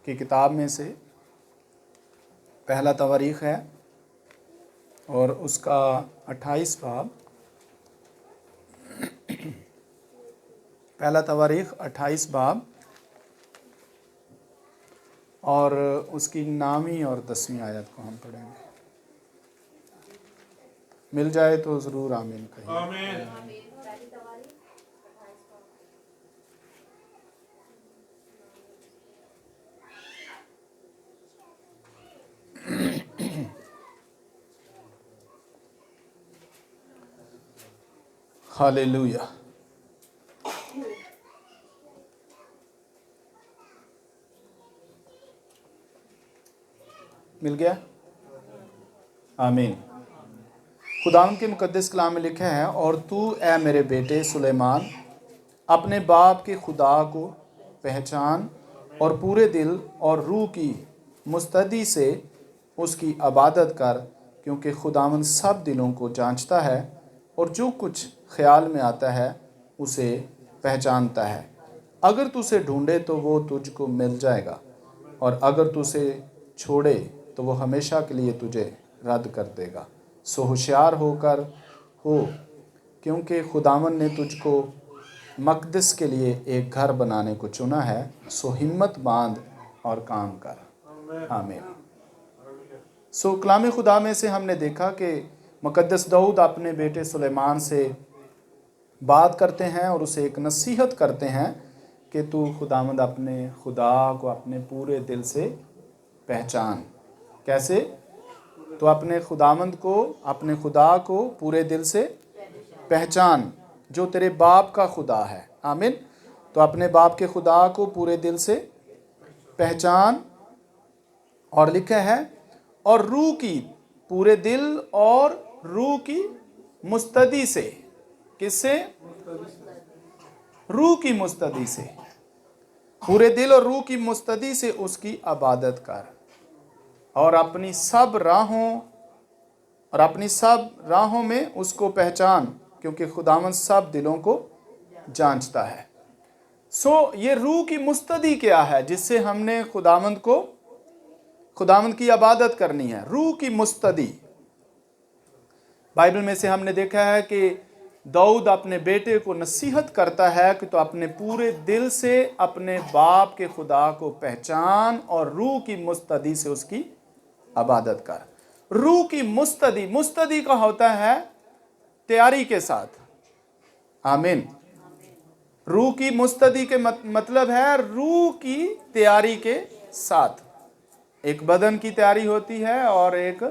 की किताब में से पहला तवारीख है और उसका 28 बाब। पहला तवारीख 28 बाब और उसकी 9वीं और 10वीं आयत को हम पढ़ेंगे। मिल जाए तो ज़रूर आमीन कहिए। आमीन। हालेलुया। मिल गया? आमीन। खुदावंद के मुकद्दस कलाम में लिखा है, और तू ए मेरे बेटे सुलेमान अपने बाप के खुदा को पहचान और पूरे दिल और रूह की मुस्तदी से उसकी इबादत कर, क्योंकि खुदावंद सब दिलों को जांचता है और जो कुछ ख्याल में आता है उसे पहचानता है। अगर तू उसे ढूंढे तो वो तुझको मिल जाएगा, और अगर तू उसे छोड़े तो वो हमेशा के लिए तुझे रद्द कर देगा। सो होशियार होकर हो, क्योंकि खुदावंद ने तुझको मकदस के लिए एक घर बनाने को चुना है। सो हिम्मत बांध और काम कर। आमीन। सो कलाम खुदा में से हमने देखा कि मुकद्दस दाऊद अपने बेटे सुलेमान से बात करते हैं और उसे एक नसीहत करते हैं कि तू खुदावंद अपने खुदा को अपने पूरे दिल से पहचान। कैसे? तो अपने खुदावंद को, अपने खुदा को पूरे दिल से पहचान, जो तेरे बाप का खुदा है। आमीन। तो अपने बाप के खुदा को पूरे दिल से पहचान, और लिखा है और रूह की, पूरे दिल और रूह की मुस्तदी से। किससे? रूह की मुस्तदी से। पूरे दिल और रूह की मुस्तदी से उसकी इबादत कर, और अपनी सब राहों में उसको पहचान, क्योंकि खुदावंद सब दिलों को जांचता है। सो ये रूह की मुस्तदी क्या है जिससे हमने खुदावंद की इबादत करनी है? रूह की मुस्तदी। बाइबल में से हमने देखा है कि दाऊद अपने बेटे को नसीहत करता है कि तो अपने पूरे दिल से अपने बाप के खुदा को पहचान और रूह की मुस्तदी से उसकी इबादत कर। रूह की मुस्तदी का होता है तैयारी के साथ। आमीन। रूह की मुस्तदी के मतलब है रूह की तैयारी के साथ। एक बदन की तैयारी होती है और एक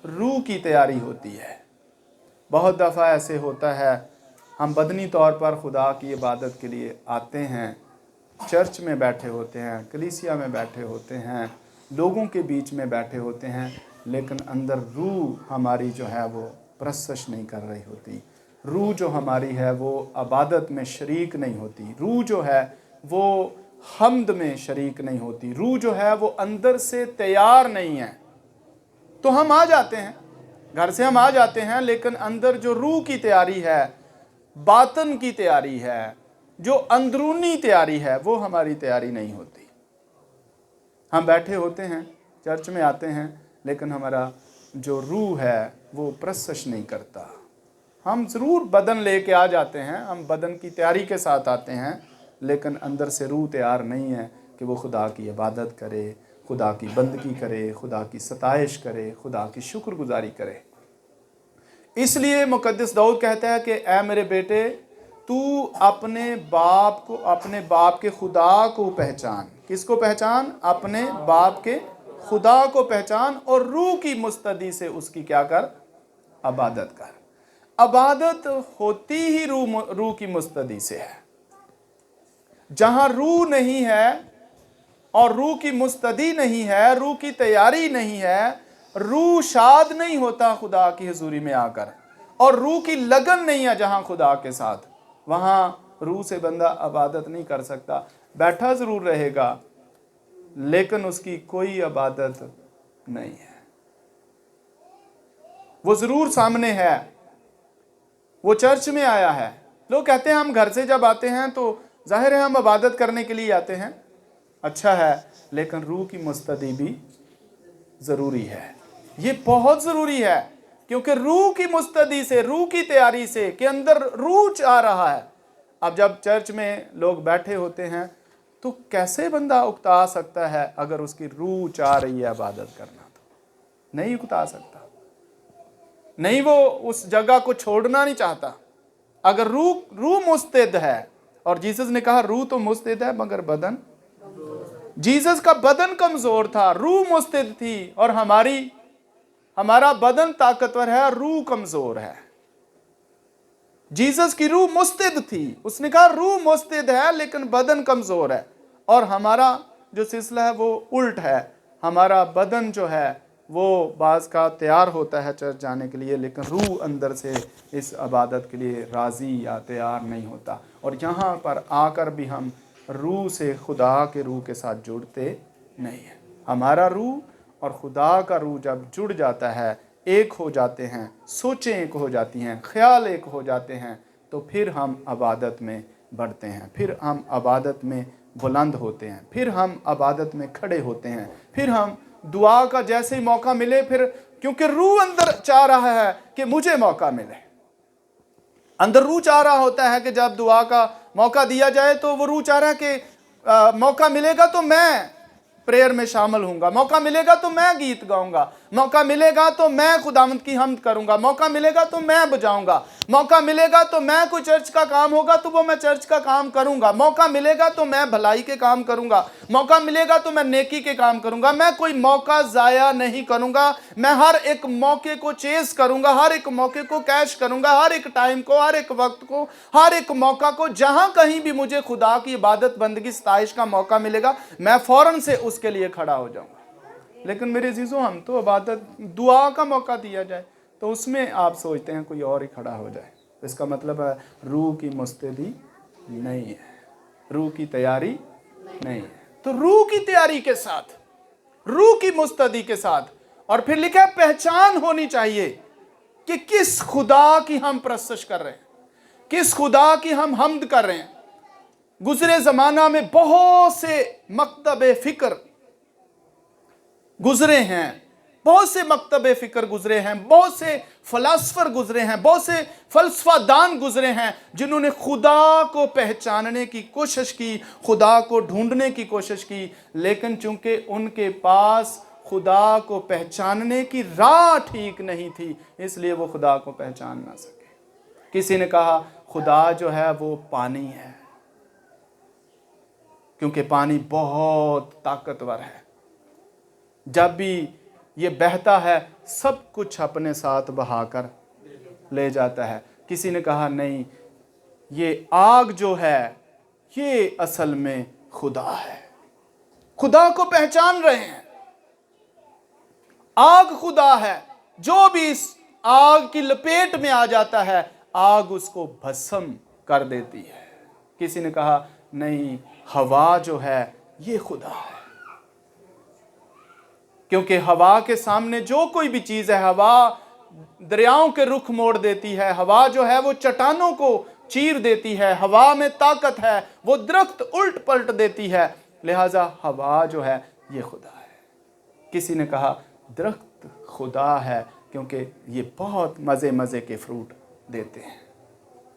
रूह की तैयारी होती है। बहुत दफ़ा ऐसे होता है, हम बदनी तौर पर खुदा की इबादत के लिए आते हैं, चर्च में बैठे होते हैं, कलीसिया में बैठे होते हैं, लोगों के बीच में बैठे होते हैं, लेकिन अंदर रूह हमारी जो है वो प्रसश नहीं कर रही होती। रूह जो हमारी है वो इबादत में शरीक नहीं होती। रूह जो है वो हम्द में शरीक नहीं होती। रूह जो है वो अंदर से तैयार नहीं है। तो हम आ जाते हैं, घर से हम आ जाते हैं, लेकिन अंदर जो रूह की तैयारी है, बातन की तैयारी है, जो अंदरूनी तैयारी है, वो हमारी तैयारी नहीं होती। हम बैठे होते हैं, चर्च में आते हैं, लेकिन हमारा जो रूह है वो प्रसश नहीं करता। हम ज़रूर बदन लेके आ जाते हैं, हम बदन की तैयारी के साथ आते हैं, लेकिन अंदर से रूह तैयार नहीं है कि वो खुदा की इबादत करे, खुदा की बंदगी करे, खुदा की सताइश करे, खुदा की शुक्रगुजारी करे। इसलिए मुकद्दस दाऊद कहता है कि ऐ मेरे बेटे, तू अपने बाप के खुदा को पहचान। किसको पहचान? अपने बाप के खुदा को पहचान, और रूह की मुस्तदी से उसकी क्या कर? इबादत कर। इबादत होती ही रूह की मुस्तदी से है। जहां रूह नहीं है और रूह की मुस्तदी नहीं है, रूह की तैयारी नहीं है, रूह शाद नहीं होता खुदा की हुजूरी में आकर, और रूह की लगन नहीं है जहां खुदा के साथ, वहां रूह से बंदा इबादत नहीं कर सकता। बैठा जरूर रहेगा, लेकिन उसकी कोई इबादत नहीं है। वो जरूर सामने है, वो चर्च में आया है। लोग कहते हैं हम घर से जब आते हैं तो जाहिर है हम इबादत करने के लिए आते हैं, अच्छा है, लेकिन रूह की मुस्तदी भी ज़रूरी है। ये बहुत ज़रूरी है, क्योंकि रूह की मुस्तदी से, रूह की तैयारी से, के अंदर रूह चाह रहा है। अब जब चर्च में लोग बैठे होते हैं तो कैसे बंदा उकता सकता है अगर उसकी रूह चाह रही है इबादत करना? तो नहीं उकता सकता, नहीं, वो उस जगह को छोड़ना नहीं चाहता। अगर रूह मुस्तैद है, और जीसस ने कहा रूह तो मुस्तैद है मगर बदन, जीसस का बदन कमजोर था, रूह मुस्तैद थी, और हमारा बदन ताकतवर है, रूह कमजोर है। जीसस की रूह मुस्तैद थी, उसने कहा रूह मुस्तैद है लेकिन बदन कमजोर है। और हमारा जो सिलसिला है वो उल्ट है, हमारा बदन जो है वो बाज का तैयार होता है चर्च जाने के लिए, लेकिन रूह अंदर से इस इबादत के लिए राज़ी या तैयार नहीं होता। और यहाँ पर आकर भी हम रूह से, खुदा के रूह के साथ जुड़ते नहीं हैं। हमारा रूह और खुदा का रूह जब जुड़ जाता है, एक हो जाते हैं, सोचें एक हो जाती हैं, ख्याल एक हो जाते हैं, तो फिर हम इबादत में बढ़ते हैं, फिर हम इबादत में बुलंद होते हैं, फिर हम इबादत में खड़े होते हैं, फिर हम दुआ का जैसे ही मौका मिले, फिर क्योंकि रूह अंदर चाह रहा है कि मुझे मौका मिले, अंदर रूह चाह रहा होता है कि जब दुआ का मौका दिया जाए तो वो रूह चाह रहा है कि मौका मिलेगा तो मैं प्रेयर में शामिल होऊंगा, मौका मिलेगा तो मैं गीत गाऊंगा, मौका मिलेगा तो मैं खुदावंद की हम्द करूंगा, मौका मिलेगा तो मैं बजाऊंगा, मौका मिलेगा तो मैं कोई चर्च का काम होगा तो वो मैं चर्च का काम करूंगा, मौका मिलेगा तो मैं भलाई के काम करूंगा, मौका मिलेगा तो मैं नेकी के काम करूंगा। मैं कोई मौका जाया नहीं करूंगा, मैं हर एक मौके को चेस करूंगा, हर एक मौके को कैश करूंगा, हर एक टाइम को, हर एक वक्त को, हर एक मौका को, जहां कहीं भी मुझे खुदा की इबादत बंदगी सताइश का मौका मिलेगा, मैं फौरन से उसके लिए खड़ा हो जाऊंगा। लेकिन मेरे अजीजों, हम तो इबादत, दुआ का मौका दिया जाए तो उसमें आप सोचते हैं कोई और ही खड़ा हो जाए। इसका मतलब है रूह की मुस्तैदी नहीं है, रूह की तैयारी नहीं है। तो रूह की तैयारी के साथ, रूह की मुस्तैदी के साथ, और फिर लिखा है पहचान होनी चाहिए कि किस खुदा की हम प्रशंसा कर रहे हैं, किस खुदा की हम हम्द कर रहे हैं। गुजरे जमाना में बहुत से मकतबे फिक्र गुजरे हैं, बहुत से मकतबे फिक्र गुजरे हैं, बहुत से फलसफर गुजरे हैं, बहुत से फलसफादान गुजरे हैं जिन्होंने खुदा को पहचानने की कोशिश की, खुदा को ढूंढने की कोशिश की, लेकिन चूंकि उनके पास खुदा को पहचानने की राह ठीक नहीं थी, इसलिए वो खुदा को पहचान ना सके। किसी ने कहा खुदा जो है वो पानी है, क्योंकि पानी बहुत ताकतवर है, जब भी ये बहता है सब कुछ अपने साथ बहाकर ले जाता है। किसी ने कहा नहीं, ये आग जो है ये असल में खुदा है। खुदा को पहचान रहे हैं, आग खुदा है, जो भी इस आग की लपेट में आ जाता है आग उसको भस्म कर देती है। किसी ने कहा नहीं, हवा जो है ये खुदा है, क्योंकि हवा के सामने जो कोई भी चीज है, हवा दरियाओं के रुख मोड़ देती है, हवा जो है वो चट्टानों को चीर देती है, हवा में ताकत है, वो दरख्त उल्ट पलट देती है, लिहाजा हवा जो है ये खुदा है। किसी ने कहा दरख्त खुदा है क्योंकि ये बहुत मज़े मज़े के फ्रूट देते हैं।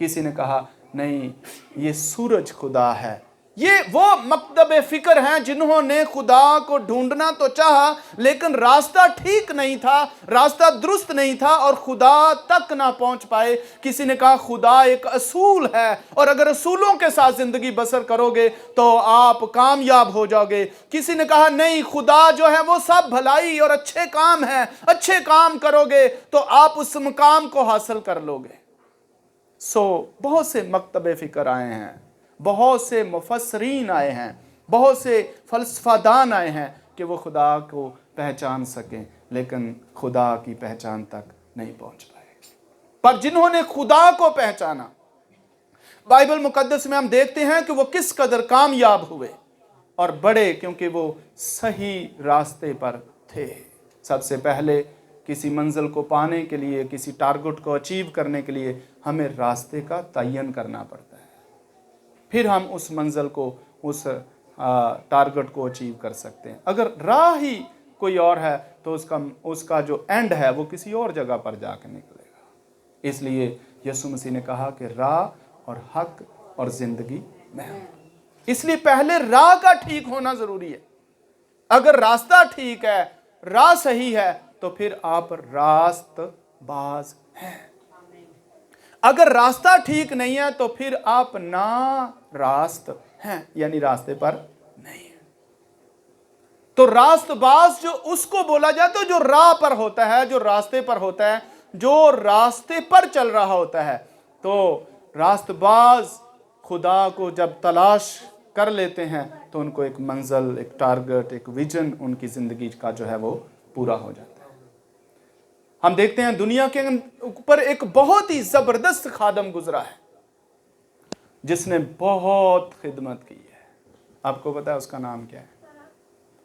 किसी ने कहा नहीं, ये सूरज खुदा है। ये वो मकतबे फिक्र हैं जिन्होंने खुदा को ढूंढना तो चाहा, लेकिन रास्ता ठीक नहीं था, रास्ता दुरुस्त नहीं था और खुदा तक ना पहुंच पाए। किसी ने कहा खुदा एक असूल है और अगर असूलों के साथ जिंदगी बसर करोगे तो आप कामयाब हो जाओगे। किसी ने कहा नहीं, खुदा जो है वो सब भलाई और अच्छे काम है, अच्छे काम करोगे तो आप उस मुकाम को हासिल कर लोगे। बहुत से मकतबे फिक्र आए हैं, बहुत से मुफस्सरीन आए हैं, बहुत से फलसफादान आए हैं कि वो खुदा को पहचान सकें, लेकिन खुदा की पहचान तक नहीं पहुंच पाए। पर जिन्होंने खुदा को पहचाना, बाइबल मुकद्दस में हम देखते हैं कि वो किस कदर कामयाब हुए और बड़े, क्योंकि वो सही रास्ते पर थे। सबसे पहले किसी मंजिल को पाने के लिए, किसी टारगेट को अचीव करने के लिए हमें रास्ते का तयन करना पड़ता है, फिर हम उस मंजिल को, उस टारगेट को अचीव कर सकते हैं। अगर राह ही कोई और है तो उसका जो एंड है वो किसी और जगह पर जाकर निकलेगा। इसलिए यीशु मसीह ने कहा कि राह और हक और जिंदगी मैं हूं। इसलिए पहले राह का ठीक होना जरूरी है। अगर रास्ता ठीक है, राह सही है, तो फिर आप रास्तबाज हैं। अगर रास्ता ठीक नहीं है तो फिर आप ना रास्त हैं, यानी रास्ते पर नहीं है। तो रास्तबाज जो उसको बोला जाए तो जो राह पर होता है, जो रास्ते पर होता है, जो रास्ते पर चल रहा होता है। तो रास्तबाज खुदा को जब तलाश कर लेते हैं तो उनको एक मंजिल, एक टारगेट, एक विजन उनकी जिंदगी का जो है वो पूरा हो जाता है। हम देखते हैं दुनिया के ऊपर एक बहुत ही जबरदस्त खादम गुजरा है जिसने बहुत खिदमत की है। आपको पता है उसका नाम क्या है?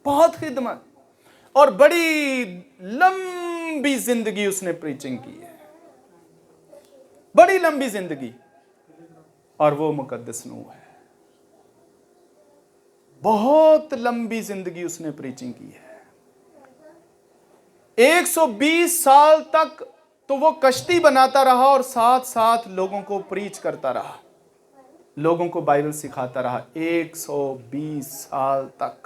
बहुत खिदमत और बड़ी लंबी जिंदगी उसने प्रीचिंग की है, बड़ी लंबी जिंदगी, और वो मुकद्दस नूह है। बहुत लंबी जिंदगी उसने प्रीचिंग की है। 120 साल तक तो वो कश्ती बनाता रहा और साथ साथ लोगों को प्रीच करता रहा, लोगों को बाइबल सिखाता रहा 120 साल तक।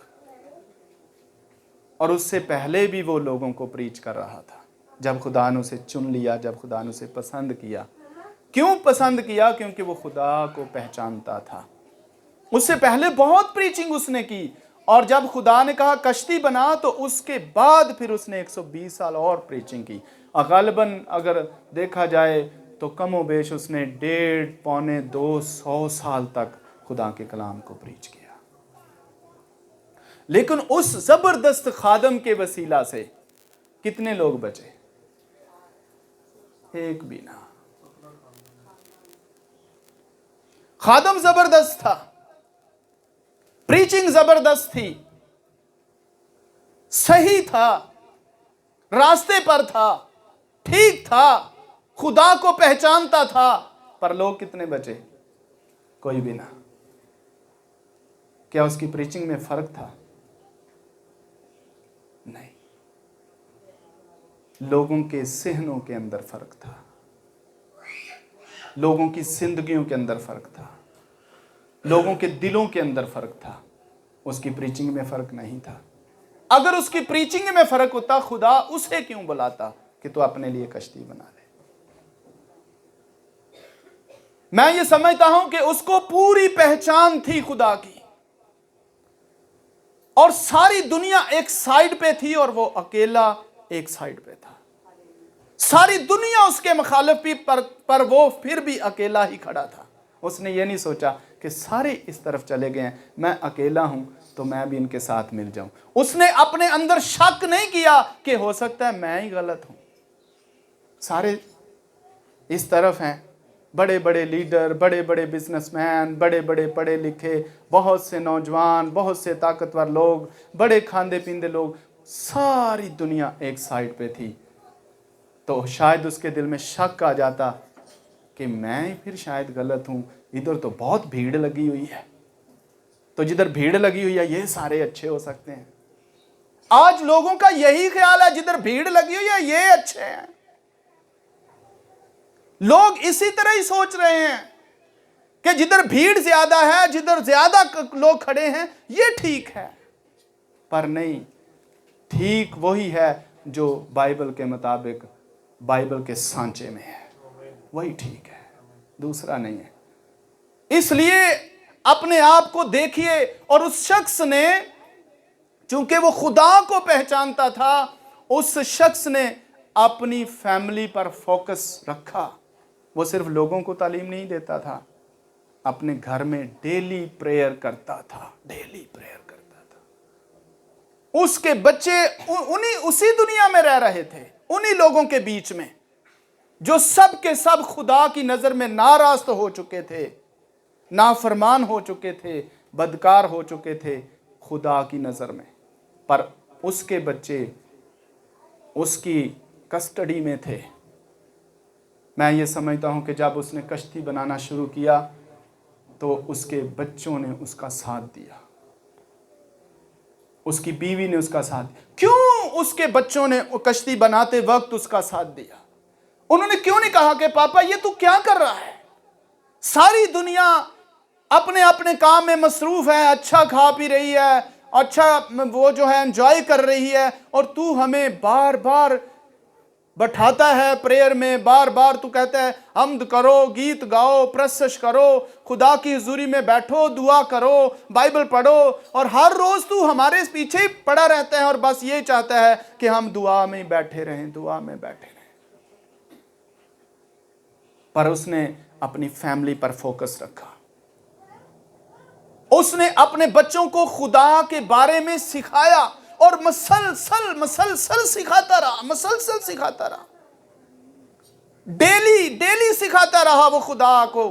और उससे पहले भी वो लोगों को प्रीच कर रहा था। जब खुदा ने उसे चुन लिया, जब खुदा ने उसे पसंद किया। क्यों पसंद किया? क्योंकि वो खुदा को पहचानता था। उससे पहले बहुत प्रीचिंग उसने की, और जब खुदा ने कहा कश्ती बना तो उसके बाद फिर उसने 120 साल और प्रीचिंग की। गालिबन अगर देखा जाए तो कमोबेश उसने 1.5-200 साल तक खुदा के कलाम को प्रीच किया। लेकिन उस जबरदस्त खादम के वसीला से कितने लोग बचे? एक भी ना। खादम जबरदस्त था, प्रीचिंग जबरदस्त थी, सही था, रास्ते पर था, ठीक था, खुदा को पहचानता था, पर लोग कितने बचे? कोई भी ना। क्या उसकी प्रीचिंग में फर्क था? नहीं। लोगों के सहनों के अंदर फर्क था, लोगों की जिंदगियों के अंदर फर्क था, लोगों के दिलों के अंदर फर्क था। उसकी प्रीचिंग में फर्क नहीं था। अगर उसकी प्रीचिंग में फर्क होता, खुदा उसे क्यों बुलाता कि तू अपने लिए कश्ती बना ले? मैं ये समझता हूं कि उसको पूरी पहचान थी खुदा की, और सारी दुनिया एक साइड पे थी और वो अकेला एक साइड पे था। सारी दुनिया उसके मुखालिफ भी, पर वो फिर भी अकेला ही खड़ा था। उसने ये नहीं सोचा कि सारे इस तरफ चले गए हैं, मैं अकेला हूं तो मैं भी इनके साथ मिल जाऊं। उसने अपने अंदर शक नहीं किया कि हो सकता है मैं ही गलत हूं। सारे इस तरफ हैं, बड़े बड़े लीडर, बड़े बड़े बिजनेसमैन, बड़े बड़े पढ़े लिखे, बहुत से नौजवान, बहुत से ताकतवर लोग, बड़े खांदे पींदे लोग, सारी दुनिया एक साइड पे थी। तो शायद उसके दिल में शक आ जाता कि मैं फिर शायद गलत हूं, इधर तो बहुत भीड़ लगी हुई है, तो जिधर भीड़ लगी हुई है ये सारे अच्छे हो सकते हैं। आज लोगों का यही ख्याल है, जिधर भीड़ लगी हुई है ये अच्छे हैं। लोग इसी तरह ही सोच रहे हैं कि जिधर भीड़ ज्यादा है, जिधर ज्यादा लोग खड़े हैं ये ठीक है। पर नहीं, ठीक वही है जो बाइबल के मुताबिक, बाइबल के सांचे में है, वही ठीक है, दूसरा नहीं है। इसलिए अपने आप को देखिए। और उस शख्स ने, चूंकि वो खुदा को पहचानता था, उस शख्स ने अपनी फैमिली पर फोकस रखा। वो सिर्फ लोगों को तालीम नहीं देता था, अपने घर में डेली प्रेयर करता था, डेली प्रेयर करता था। उसके बच्चे उसी दुनिया में रह रहे थे, उन्हीं लोगों के बीच में जो सब के सब खुदा की नजर में नाराज हो चुके थे, नाफरमान हो चुके थे, बदकार हो चुके थे खुदा की नजर में। पर उसके बच्चे उसकी कस्टडी में थे। मैं ये समझता हूं कि जब उसने कश्ती बनाना शुरू किया तो उसके बच्चों ने उसका साथ दिया, उसकी बीवी ने उसका साथ दिया। क्यों उसके बच्चों ने कश्ती बनाते वक्त उसका साथ दिया? उन्होंने क्यों नहीं कहा कि पापा ये तू क्या कर रहा है? सारी दुनिया अपने अपने काम में मसरूफ है, अच्छा खा पी रही है, अच्छा वो जो है एंजॉय कर रही है, और तू हमें बार बार बैठाता है प्रेयर में, बार बार तू कहता है हम्द करो, गीत गाओ, प्रशंसा करो, खुदा की हुजूरी में बैठो, दुआ करो, बाइबल पढ़ो, और हर रोज तू हमारे पीछे ही पड़ा रहता है और बस ये चाहता है कि हम दुआ में बैठे रहें, दुआ में बैठे रहें। पर उसने अपनी फैमिली पर फोकस रखा। उसने अपने बच्चों को खुदा के बारे में सिखाया और मसलसल सिखाता रहा। डेली सिखाता रहा वो खुदा को,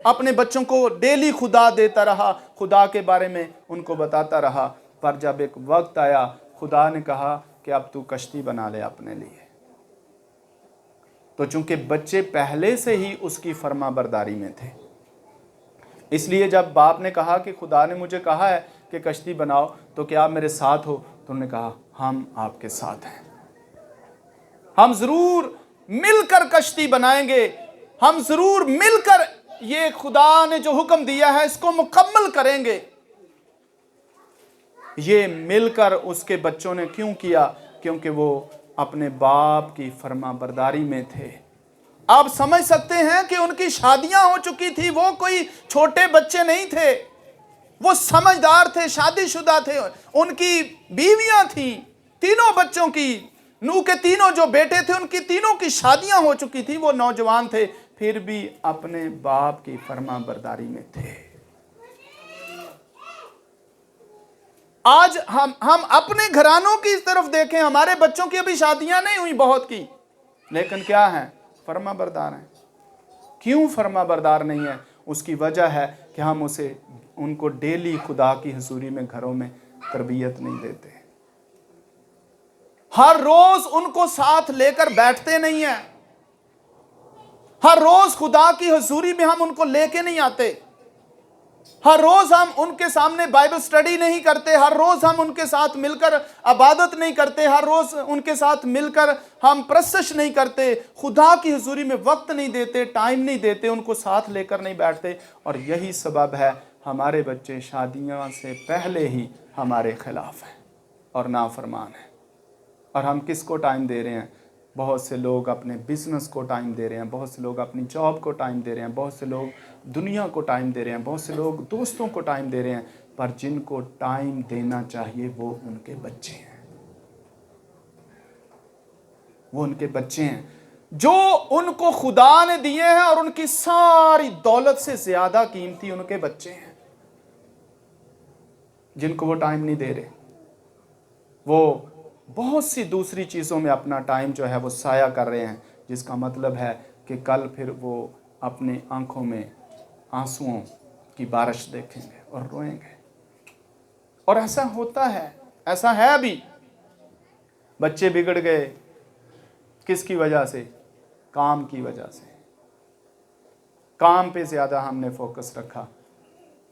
अपने बच्चों को डेली खुदा देता रहा, खुदा के बारे में उनको बताता रहा। पर जब एक वक्त आया, खुदा ने कहा कि अब तू कश्ती बना ले अपने लिए। तो चूंकि बच्चे पहले से ही उसकी फरमाबरदारी में थे, इसलिए जब बाप ने कहा कि खुदा ने मुझे कहा है कि कश्ती बनाओ, तो क्या आप मेरे साथ हो? तो उन्होंने कहा हम आपके साथ हैं, हम जरूर मिलकर कश्ती बनाएंगे, हम जरूर मिलकर ये खुदा ने जो हुक्म दिया है इसको मुकम्मल करेंगे। ये मिलकर उसके बच्चों ने क्यों किया? क्योंकि वो अपने बाप की फरमाबरदारी में थे। आप समझ सकते हैं कि उनकी शादियां हो चुकी थी, वो कोई छोटे बच्चे नहीं थे, वो समझदार थे, शादीशुदा थे, उनकी बीवियां थी, तीनों बच्चों की, नूह के तीनों जो बेटे थे उनकी तीनों की शादियां हो चुकी थी, वो नौजवान थे, फिर भी अपने बाप की फरमाबरदारी में थे। आज हम अपने घरानों की तरफ देखें, हमारे बच्चों की अभी शादियां नहीं हुई बहुत की, लेकिन क्या है? फरमाबरदार हैं। क्यों फरमाबरदार नहीं है? उसकी वजह है कि हम उनको डेली खुदा की हुजूरी में घरों में तरबियत नहीं देते, हर रोज उनको साथ लेकर बैठते नहीं है, हर रोज खुदा की हुजूरी में हम उनको लेके नहीं आते, हर रोज हम उनके सामने बाइबल स्टडी नहीं करते, हर रोज हम उनके साथ मिलकर इबादत नहीं करते, हर रोज उनके साथ मिलकर हम प्रशंसा नहीं करते, खुदा की हुजूरी में वक्त नहीं देते, टाइम नहीं देते, उनको साथ लेकर नहीं बैठते। और यही सबब है हमारे बच्चे शादियों से पहले ही हमारे खिलाफ हैं और नाफरमान हैं। और हम किसको टाइम दे रहे हैं? बहुत से लोग अपने बिजनेस को टाइम दे रहे हैं, बहुत से लोग अपनी जॉब को टाइम दे रहे हैं, बहुत से लोग दुनिया को टाइम दे रहे हैं, बहुत से लोग दोस्तों को टाइम दे रहे हैं। पर जिनको टाइम देना चाहिए वो उनके बच्चे हैं, वो उनके बच्चे हैं जो उनको खुदा ने दिए हैं, और उनकी सारी दौलत से ज्यादा कीमती उनके बच्चे हैं, जिनको वो टाइम नहीं दे रहे। वो बहुत सी दूसरी चीज़ों में अपना टाइम जो है वो साया कर रहे हैं, जिसका मतलब है कि कल फिर वो अपनी आंखों में आंसुओं की बारिश देखेंगे और रोएंगे। और ऐसा होता है, ऐसा है। अभी बच्चे बिगड़ गए, किसकी वजह से? काम की वजह से। काम पे ज़्यादा हमने फोकस रखा।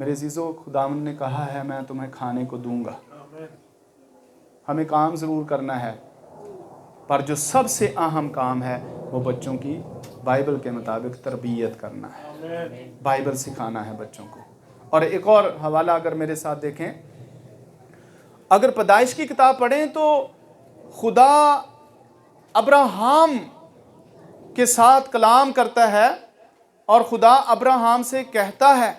मेरे अज़ीज़ों, खुदावंद ने कहा है मैं तुम्हें खाने को दूंगा। हमें काम ज़रूर करना है, पर जो सबसे अहम काम है वो बच्चों की बाइबल के मुताबिक तरबियत करना है, बाइबल सिखाना है बच्चों को। और एक और हवाला अगर मेरे साथ देखें, अगर पैदाइश की किताब पढ़ें तो खुदा अब्राहम के साथ कलाम करता है और खुदा अब्राहम से कहता है,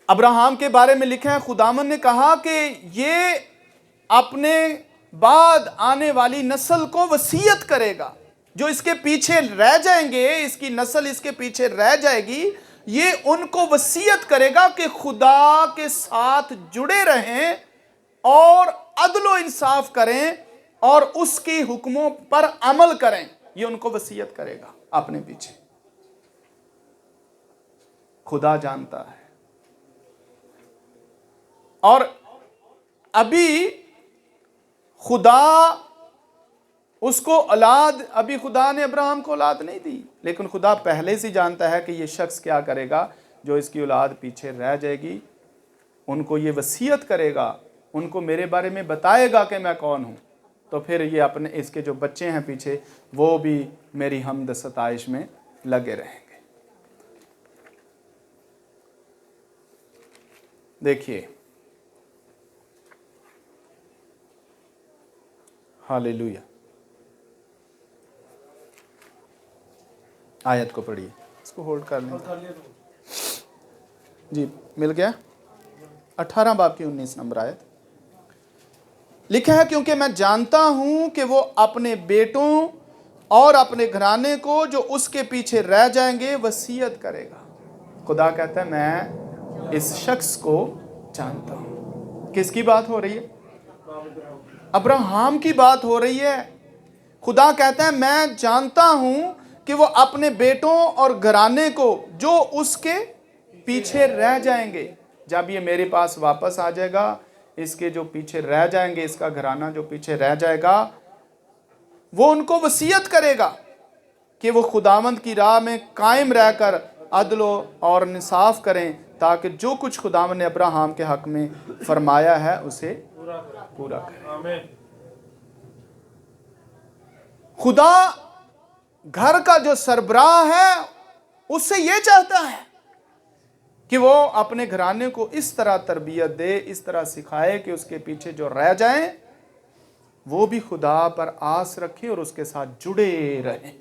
अब्राहम के बारे में लिखा है, खुदावन ने कहा कि ये अपने बाद आने वाली नस्ल को वसीयत करेगा, जो इसके पीछे रह जाएंगे, इसकी नस्ल इसके पीछे रह जाएगी, ये उनको वसीयत करेगा कि खुदा के साथ जुड़े रहें और अदलो इंसाफ करें और उसके हुक्मों पर अमल करें। ये उनको वसीयत करेगा अपने पीछे। खुदा जानता है। और अभी खुदा उसको औलाद, अभी खुदा ने अब्राहम को औलाद नहीं दी, लेकिन खुदा पहले से जानता है कि ये शख्स क्या करेगा, जो इसकी औलाद पीछे रह जाएगी उनको ये वसीयत करेगा, उनको मेरे बारे में बताएगा कि मैं कौन हूँ, तो फिर ये अपने इसके जो बच्चे हैं पीछे वो भी मेरी हमद सताइश में लगे रहेंगे। देखिए, हालेलुया। आयत को पढ़िए, इसको होल्ड कर लें जी, मिल गया। 18 बाब की 19 नंबर आयत लिखा है, क्योंकि मैं जानता हूं कि वो अपने बेटों और अपने घराने को जो उसके पीछे रह जाएंगे वसीयत करेगा। खुदा कहता है मैं इस शख्स को जानता हूं। किसकी बात हो रही है? अब्राहम की बात हो रही है। खुदा कहता है मैं जानता हूं कि वो अपने बेटों और घराने को जो उसके पीछे रह जाएंगे, जब ये मेरे पास वापस आ जाएगा, इसके जो पीछे रह जाएंगे, इसका घराना जो पीछे रह जाएगा, वो उनको वसीयत करेगा कि वो खुदावंद की राह में कायम रहकर अदल और इंसाफ करें, ताकि जो कुछ खुदावंद ने अब्राहम के हक में फरमाया है उसे पूरा करें। खुदा घर का जो सरबराह है उससे ये चाहता है कि वो अपने घराने को इस तरह तरबियत दे, इस तरह सिखाए कि उसके पीछे जो रह जाएं वो भी खुदा पर आस रखें और उसके साथ जुड़े रहें।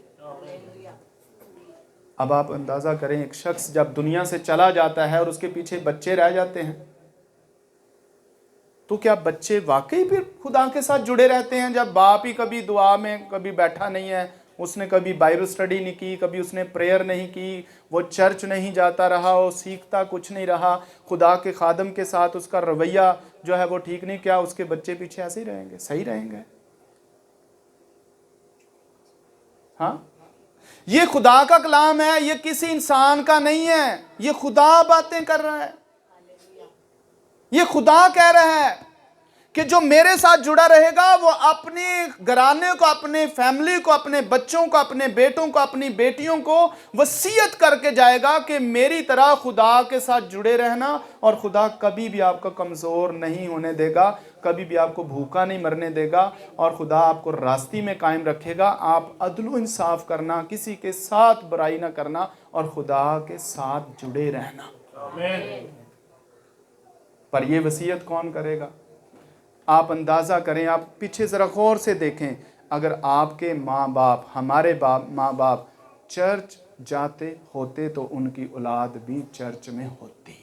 अब आप अंदाजा करें, एक शख्स जब दुनिया से चला जाता है और उसके पीछे बच्चे रह जाते हैं, तो क्या बच्चे वाकई फिर खुदा के साथ जुड़े रहते हैं? जब बाप ही कभी दुआ में कभी बैठा नहीं है, उसने कभी बाइबल स्टडी नहीं की, कभी उसने प्रेयर नहीं की, वो चर्च नहीं जाता रहा, वो सीखता कुछ नहीं रहा, खुदा के खादम के साथ उसका रवैया जो है वो ठीक नहीं, क्या उसके बच्चे पीछे ऐसे ही रहेंगे? सही रहेंगे? हाँ, ये खुदा का कलाम है, ये किसी इंसान का नहीं है, ये खुदा बातें कर रहा है। ये खुदा कह रहा है कि जो मेरे साथ जुड़ा रहेगा वो अपने घराने को, अपने फैमिली को, अपने बच्चों को, अपने बेटों को, अपनी बेटियों को वसीयत करके जाएगा कि मेरी तरह खुदा के साथ जुड़े रहना, और खुदा कभी भी आपको कमज़ोर नहीं होने देगा, कभी भी आपको भूखा नहीं मरने देगा, और खुदा आपको रास्ते में कायम रखेगा। आप अदल इंसाफ करना, किसी के साथ बुराई ना करना, और खुदा के साथ जुड़े रहना। पर यह वसीयत कौन करेगा? आप अंदाज़ा करें, आप पीछे ज़रा गौर से देखें, अगर आपके माँ बाप, हमारे माँ बाप चर्च जाते होते तो उनकी औलाद भी चर्च में होती,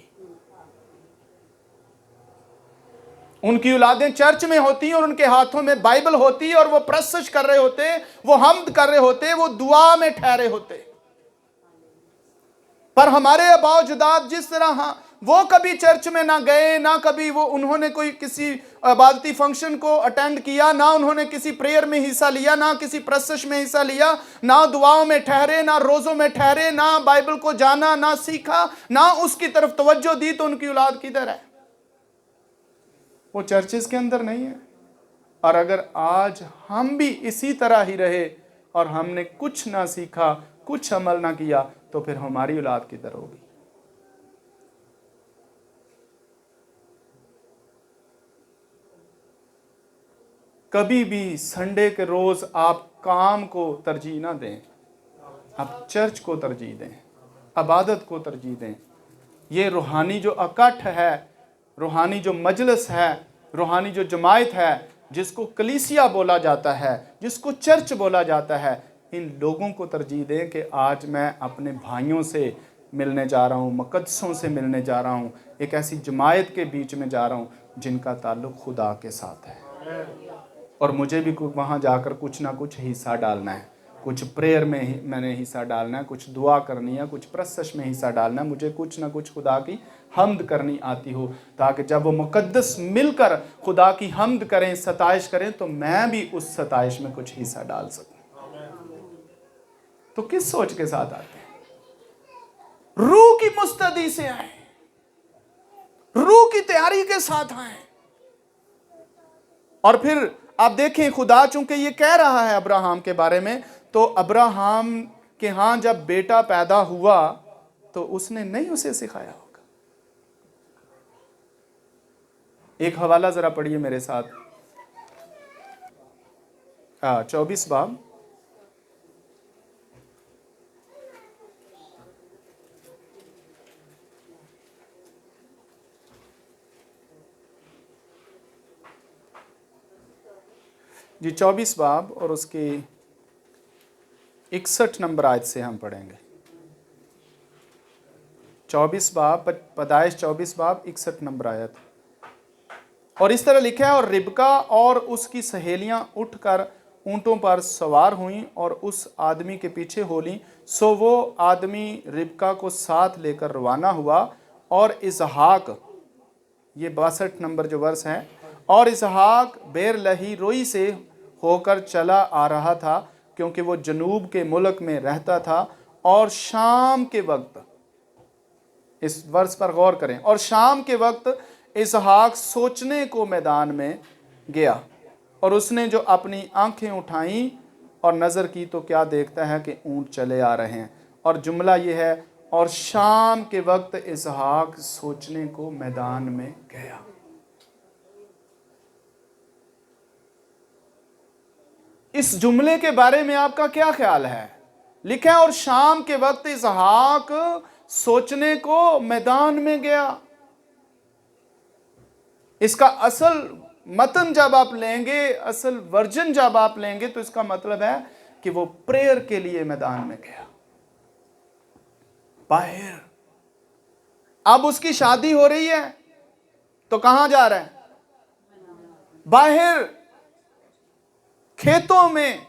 उनकी औलादें चर्च में होती और उनके हाथों में बाइबल होती और वो प्रस्तुत कर रहे होते, वो हम्द कर रहे होते, वो दुआ में ठहरे होते। पर हमारे अबाउजुदात जिस तरह वो कभी चर्च में ना गए, ना कभी वो उन्होंने कोई किसी इबादती फंक्शन को अटेंड किया, ना उन्होंने किसी प्रेयर में हिस्सा लिया, ना किसी प्रस्तुत में हिस्सा लिया, ना दुआओं में ठहरे, ना रोज़ों में ठहरे, ना बाइबल को जाना, ना सीखा, ना उसकी तरफ तवज्जो दी, तो उनकी औलाद किधर है? वो चर्चेस के अंदर नहीं है। और अगर आज हम भी इसी तरह ही रहे और हमने कुछ ना सीखा, कुछ अमल ना किया, तो फिर हमारी औलाद किधर होगी? कभी भी संडे के रोज आप काम को तरजीह ना दें, आप चर्च को तरजीह दें, इबादत को तरजीह दें। ये रूहानी जो इकट्ठ है, रूहानी जो मजलिस है, रूहानी जो जमायत है, जिसको कलीसिया बोला जाता है, जिसको चर्च बोला जाता है, इन लोगों को तरजीह दें कि आज मैं अपने भाइयों से मिलने जा रहा हूँ, मुक़द्दसों से मिलने जा रहा हूँ, एक ऐसी जमायत के बीच में जा रहा हूँ जिनका ताल्लुक़ खुदा के साथ है, और मुझे भी वहाँ जाकर कुछ ना कुछ हिस्सा डालना है। कुछ प्रेयर में मैंने हिस्सा डालना है, कुछ दुआ करनी है, कुछ प्रस्तुत में हिस्सा डालना है, मुझे कुछ ना कुछ खुदा की हम्द करनी आती हो, ताकि जब वो मुक़द्दस मिलकर खुदा की हम्द करें, सताइश करें, तो मैं भी उस सताइश में कुछ हिस्सा डाल सकूं। तो किस सोच के साथ आते हैं? रूह की मुस्तदी से आए, रूह की तैयारी के साथ आए। और फिर आप देखें, खुदा चूंकि ये कह रहा है अब्राहम के बारे में, तो अब्राहम के यहाँ जब बेटा पैदा हुआ तो उसने नहीं उसे सिखाया होगा। एक हवाला जरा पढ़िए मेरे साथ। 24 बाब। जी 24 बाब और उसकी 61 नंबर आयत से हम पढ़ेंगे। 24 बाब, पैदाइश 24 बाब 61 नंबर आयत। और इस तरह लिखा है, और रिबका और उसकी सहेलियां उठकर ऊंटों पर सवार हुईं और उस आदमी के पीछे हो लीं। सो वो आदमी रिबका को साथ लेकर रवाना हुआ, और इसहाक, ये 62 नंबर जो वर्ष है, और इसहाक बेरलही रोई से होकर चला आ रहा था, क्योंकि वो जनूब के मुल्क में रहता था। और शाम के वक्त, इस वर्ष पर गौर करें, और शाम के वक्त इसहाक सोचने को मैदान में गया, और उसने जो अपनी आंखें उठाईं और नज़र की, तो क्या देखता है कि ऊंट चले आ रहे हैं। और जुमला ये है, और शाम के वक्त इसहाक सोचने को मैदान में गया। इस जुमले के बारे में आपका क्या ख्याल है? लिखा है, और शाम के वक्त इसहाक सोचने को मैदान में गया। इसका असल मतन जब आप लेंगे, असल वर्जन जब आप लेंगे, तो इसका मतलब है कि वो प्रेयर के लिए मैदान में गया, बाहर। अब उसकी शादी हो रही है, तो कहां जा रहा है? बाहर खेतों में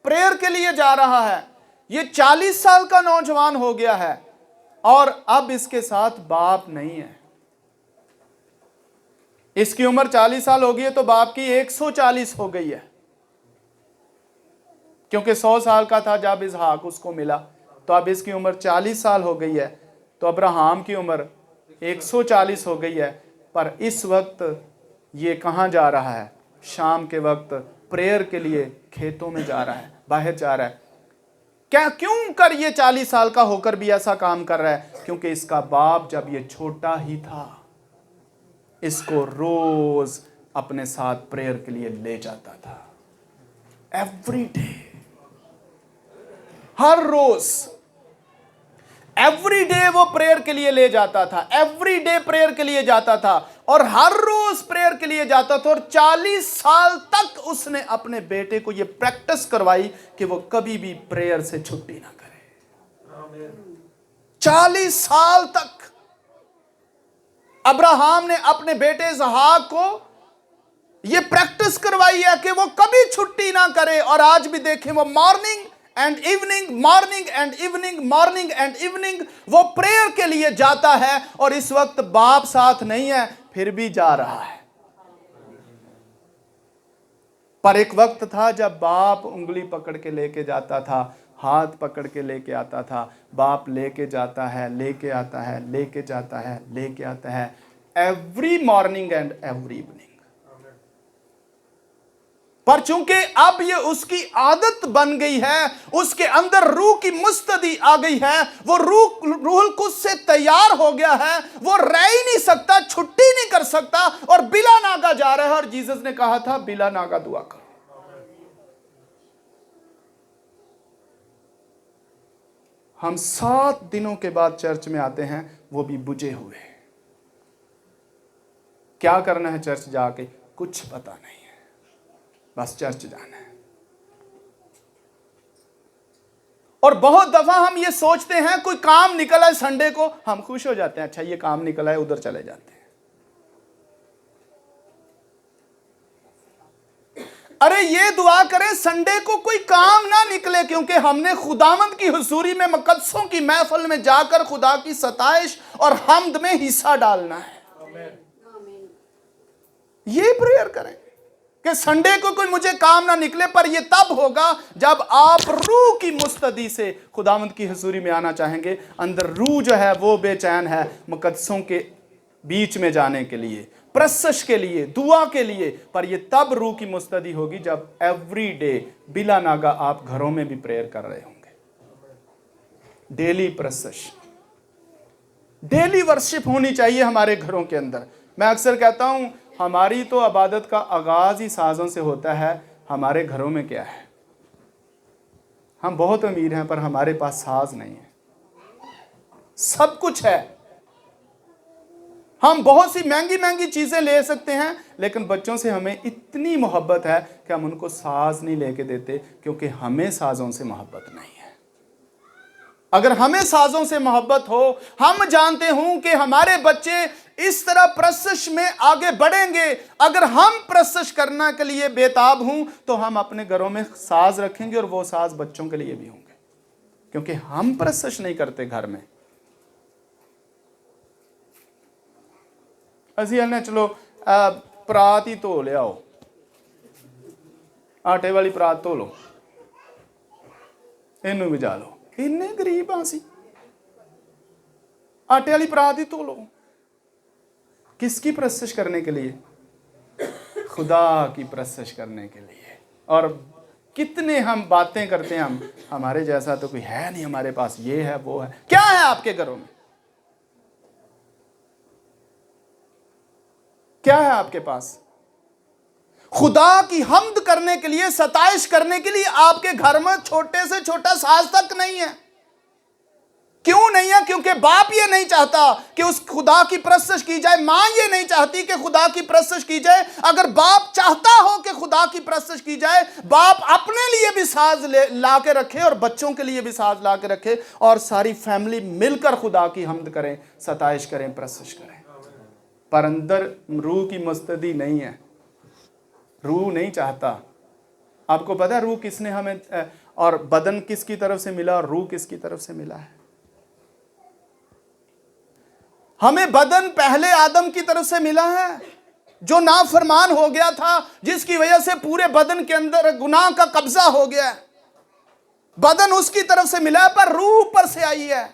प्रेयर के लिए जा रहा है। ये 40 साल का नौजवान हो गया है, और अब इसके साथ बाप नहीं है। इसकी उम्र 40 साल हो गई है, तो बाप की 140 हो गई है, क्योंकि 100 साल का था जब इसहाक उसको मिला। तो अब इसकी उम्र 40 साल हो गई है, तो अब्राहम की उम्र 140 हो गई है। पर इस वक्त ये कहां जा रहा है? शाम के वक्त प्रेयर के लिए खेतों में जा रहा है, बाहर जा रहा है। क्या क्यों कर ये 40 साल का होकर भी ऐसा काम कर रहा है? क्योंकि इसका बाप जब ये छोटा ही था, इसको रोज अपने साथ प्रेयर के लिए ले जाता था। एवरी डे, हर रोज, एवरी डे वो प्रेयर के लिए ले जाता था। एवरी डे प्रेयर के लिए जाता था, और हर रोज प्रेयर के लिए जाता था। और 40 साल तक उसने अपने बेटे को ये प्रैक्टिस करवाई कि वो कभी भी प्रेयर से छुट्टी ना करे। 40 साल तक अब्राहम ने अपने बेटे इसहाक को ये प्रैक्टिस करवाई है कि वो कभी छुट्टी ना करे। और आज भी देखें, वो morning and evening, morning and evening, morning and evening वो प्रेयर के लिए जाता है। और इस वक्त बाप साथ नहीं है, फिर भी जा रहा है। पर एक वक्त था जब बाप उंगली पकड़ के लेके जाता था, हाथ पकड़ के लेके आता था। बाप लेके जाता है, लेके आता है, लेके जाता है, लेके आता है, every morning and every evening. पर चूंकि अब ये उसकी आदत बन गई है, उसके अंदर रूह की मुस्तदी आ गई है, वो रूहुल कुद्स से तैयार हो गया है, वो रह ही नहीं सकता, छुट्टी नहीं कर सकता, और बिला नागा जा रहा है। और जीसस ने कहा था, बिला नागा दुआ करो। हम 7 दिनों के बाद चर्च में आते हैं, वो भी बुझे हुए। क्या करना है चर्च जाके? कुछ पता नहीं है, बस चर्च जाना है। और बहुत दफा हम ये सोचते हैं, कोई काम निकला है संडे को, हम खुश हो जाते हैं, अच्छा ये काम निकला है, उधर चले जाते हैं। अरे ये दुआ करें संडे को कोई काम ना निकले, क्योंकि हमने खुदावंद की हुजूरी में, मुकद्दसों की महफिल में जाकर खुदा की सताइश और हम्द में हिस्सा डालना है। ये प्रेयर करें कि संडे को कोई मुझे काम ना निकले, पर ये तब होगा जब आप रूह की मुस्तदी से खुदावंद की हुजूरी में आना चाहेंगे। अंदर रूह जो है वो बेचैन है मुकद्दसों के बीच में जाने के लिए, प्रसश के लिए, दुआ के लिए। पर ये तब रूह की मुस्तदी होगी जब एवरी डे बिला नागा आप घरों में भी प्रेयर कर रहे होंगे। डेली प्रसश, डेली वर्शिप होनी चाहिए हमारे घरों के अंदर। मैं अक्सर कहता हूं, हमारी तो इबादत का आगाज़ ही साज़ों से होता है। हमारे घरों में क्या है? हम बहुत अमीर हैं पर हमारे पास साज नहीं है। सब कुछ है, हम बहुत सी महंगी महंगी चीज़ें ले सकते हैं, लेकिन बच्चों से हमें इतनी मोहब्बत है कि हम उनको साज नहीं लेके देते, क्योंकि हमें साजों से मोहब्बत नहीं है। अगर हमें साजों से मोहब्बत हो, हम जानते हूं कि हमारे बच्चे इस तरह प्रशिश में आगे बढ़ेंगे, अगर हम प्रशिश करने के लिए बेताब हूं तो हम अपने घरों में साज रखेंगे और वो साज बच्चों के लिए भी होंगे, क्योंकि हम प्रशिश नहीं करते घर में। ਅਸੀਂ ने चलो परात ही धो लियाओ, आटे वाली परात धो लो, इनू विजा लो। इन्ने गरीब हाँ असी, आटे वाली परात ही धो लो। किसकी प्रशिश करने के लिए? खुदा की प्रशिश करने के लिए। और कितने हम बातें करते हैं, हम हमारे जैसा तो कोई है नहीं, हमारे पास ये है वो है। क्या है आपके घरों में? क्या है आपके पास? खुदा की हम्द करने के लिए, सताइश करने के लिए आपके घर में छोटे से छोटा साज तक नहीं है। क्यों नहीं है? क्योंकि बाप ये नहीं चाहता कि उस खुदा की प्रशंसा की जाए, मां ये नहीं चाहती कि खुदा की प्रशंसा की जाए। अगर बाप चाहता हो कि खुदा की प्रशंसा की जाए, बाप अपने लिए भी साज ला के रखे और बच्चों के लिए भी साज ला के रखे, और सारी फैमिली मिलकर खुदा की हम्द करें, सताइश करें, प्रशंसा करें। पर अंदर रूह की मुस्तदी नहीं है, रूह नहीं चाहता। आपको पता है रूह किसने हमें, और बदन किसकी तरफ से मिला और रूह किसकी तरफ से मिला है? हमें बदन पहले आदम की तरफ से मिला है, जो नाफरमान हो गया था, जिसकी वजह से पूरे बदन के अंदर गुनाह का कब्जा हो गया है। बदन उसकी तरफ से मिला है, पर रूह ऊपर से आई है।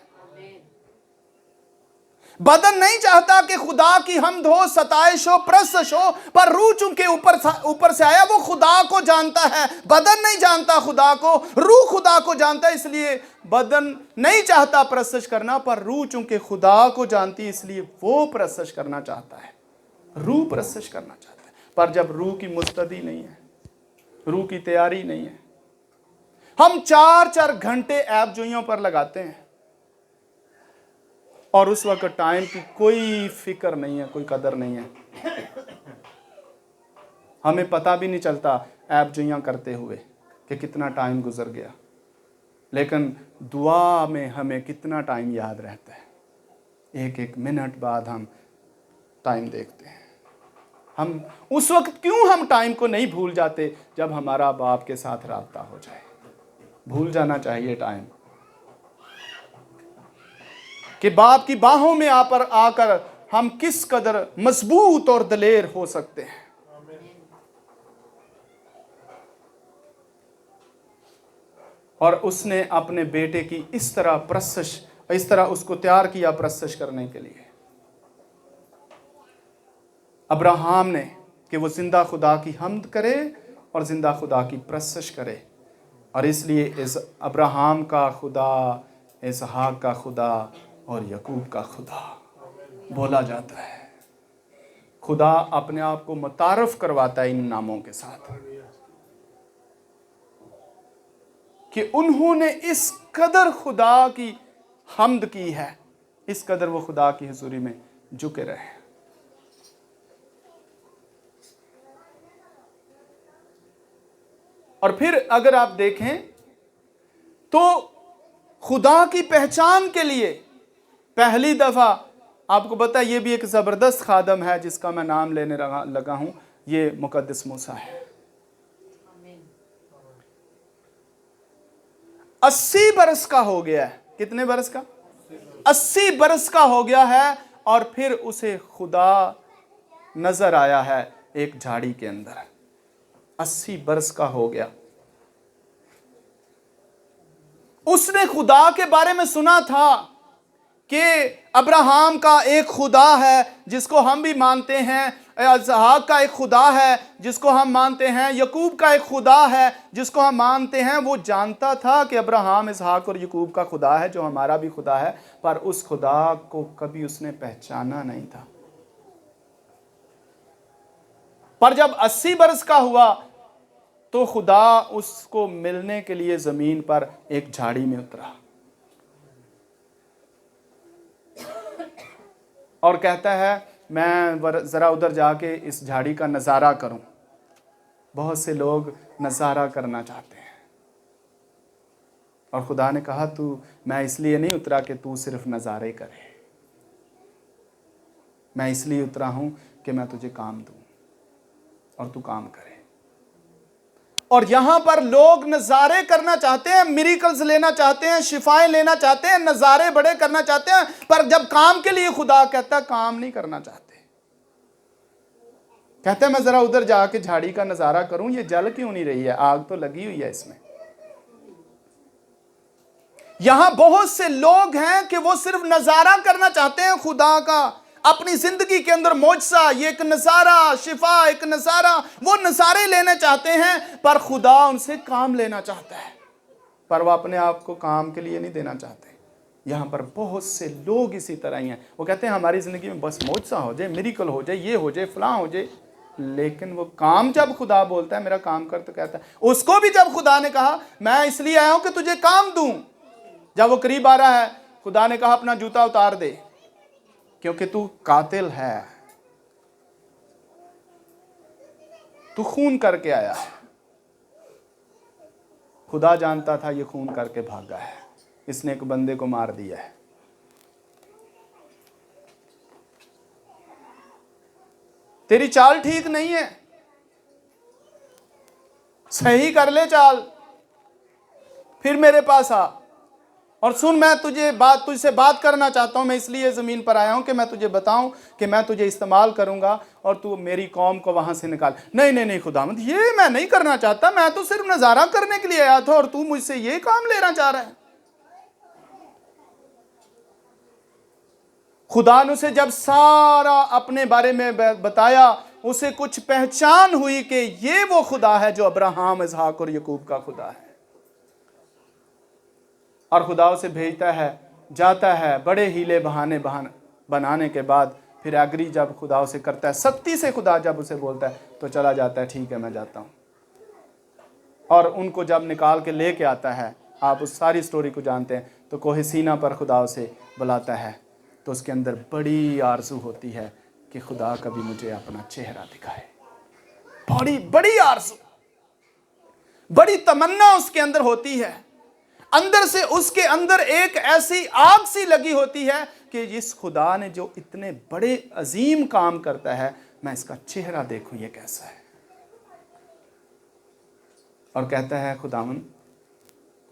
बदन नहीं चाहता कि खुदा की हम्द हो, सताइश हो, प्रशंसा हो, पर रूह चूंकि ऊपर से आया, वो खुदा को जानता है। बदन नहीं जानता खुदा को, रूह खुदा को जानता है। इसलिए बदन नहीं चाहता प्रशंसा करना, पर रूह चूंकि खुदा को जानती है, इसलिए वो प्रशंसा करना चाहता है, रूह प्रशंसा करना चाहता है। पर जब रूह की मुस्तदी नहीं है, रूह की तैयारी नहीं है, हम 4-4 घंटे ऐप जोइयों पर लगाते हैं, और उस वक्त टाइम की कोई फिक्र नहीं है, कोई कदर नहीं है। हमें पता भी नहीं चलता ऐप जुइयां करते हुए कि कितना टाइम गुजर गया, लेकिन दुआ में हमें कितना टाइम याद रहता है। एक एक मिनट बाद हम टाइम देखते हैं। हम उस वक्त क्यों हम टाइम को नहीं भूल जाते जब हमारा बाप के साथ राब्ता हो जाए? भूल जाना चाहिए टाइम, कि बाप की बाहों में आकर हम किस कदर मजबूत और दलेर हो सकते हैं। और उसने अपने बेटे की इस तरह उसको तैयार किया प्रशंसा करने के लिए, अब्राहम ने, कि वो जिंदा खुदा की हम्द करे और जिंदा खुदा की प्रशंसा करे। और इसलिए इस अब्राहम का खुदा, इसहाक का खुदा और यकूब का खुदा बोला जाता है। खुदा अपने आप को मुतारफ करवाता है इन नामों के साथ, कि उन्होंने इस कदर खुदा की हम्द की है, इस कदर वो खुदा की हुजूरी में झुके रहे। और फिर अगर आप देखें तो खुदा की पहचान के लिए पहली दफा, आपको पता है ये भी एक जबरदस्त खादम है जिसका मैं नाम लेने लगा हूं, ये मुकद्दस मूसा है। 80 बरस का हो गया है। कितने बरस का? 80 बरस का हो गया है। और फिर उसे खुदा नजर आया है एक झाड़ी के अंदर। 80 बरस का हो गया। उसने खुदा के बारे में सुना था कि अब्राहम का एक खुदा है जिसको हम भी मानते हैं, इसहाक का एक खुदा है जिसको हम मानते हैं, यकूब का एक खुदा है जिसको हम मानते हैं। वो जानता था कि अब्राहम, इसहाक और यकूब का खुदा है जो हमारा भी खुदा है, पर उस खुदा को कभी उसने पहचाना नहीं था। पर जब 80 बरस का हुआ तो खुदा उसको मिलने के लिए जमीन पर एक झाड़ी में उतरा और कहता है मैं जरा उधर जाके इस झाड़ी का नजारा करूं। बहुत से लोग नजारा करना चाहते हैं और खुदा ने कहा तू, मैं इसलिए नहीं उतरा कि तू सिर्फ नजारे करे, मैं इसलिए उतरा हूं कि मैं तुझे काम दूं और तू काम करे। और यहां पर लोग नजारे करना चाहते हैं, मिरेकल्स लेना चाहते हैं, शिफाएं लेना चाहते हैं, नजारे बड़े करना चाहते हैं, पर जब काम के लिए खुदा कहता है काम नहीं करना चाहते। कहते हैं मैं जरा उधर जाके झाड़ी का नजारा करूं, ये जल क्यों नहीं रही है, आग तो लगी हुई है इसमें। यहां बहुत से लोग हैं कि वो सिर्फ नजारा करना चाहते हैं खुदा का अपनी जिंदगी के अंदर, मौजसा, ये एक नजारा, शिफा एक नजारा, वो नजारे लेने चाहते हैं, पर खुदा उनसे काम लेना चाहता है, पर वो अपने आप को काम के लिए नहीं देना चाहते। यहां पर बहुत से लोग इसी तरह ही हैं, वो कहते हैं हमारी जिंदगी में बस मौजसा हो जाए, मिरेकल हो जाए, ये हो जाए, फलां हो जाए, लेकिन वो काम जब खुदा बोलता है मेरा काम कर, तो कहता है उसको भी जब खुदा ने कहा मैं इसलिए आया हूं कि तुझे काम दूं, जब वो करीब आ रहा है खुदा ने कहा अपना जूता उतार दे क्योंकि तू कातिल है, तू खून करके आया है। खुदा जानता था ये खून करके भागा है, इसने एक बंदे को मार दिया है। तेरी चाल ठीक नहीं है, सही कर ले चाल, फिर मेरे पास आ और सुन, मैं तुझसे बात करना चाहता हूं। मैं इसलिए जमीन पर आया हूं कि मैं तुझे बताऊं कि मैं तुझे इस्तेमाल करूंगा और तू मेरी कौम को वहां से निकाल। नहीं नहीं नहीं खुदावंद, ये मैं नहीं करना चाहता, मैं तो सिर्फ नजारा करने के लिए आया था और तू मुझसे ये काम लेना चाह रहा है। खुदा ने उसे जब सारा अपने बारे में बताया, उसे कुछ पहचान हुई कि ये वो खुदा है जो अब्राहम, इसहाक और याकूब का खुदा है। और खुदा उसे भेजता है, जाता है, बड़े हीले बहाने बनाने के बाद फिर एग्री जब खुदा उसे करता है, सख्ती से खुदा जब उसे बोलता है तो चला जाता है, ठीक है मैं जाता हूँ। और उनको जब निकाल के लेके आता है, आप उस सारी स्टोरी को जानते हैं, तो कोहे सीना पर खुदा उसे बुलाता है, तो उसके अंदर बड़ी आरज़ू होती है कि खुदा कभी मुझे अपना चेहरा दिखाए। बड़ी बड़ी आरज़ू, बड़ी तमन्ना उसके अंदर होती है। अंदर से उसके अंदर एक ऐसी आग सी लगी होती है कि इस खुदा ने जो इतने बड़े अजीम काम करता है, मैं इसका चेहरा देखूं ये कैसा है। और कहता है खुदावन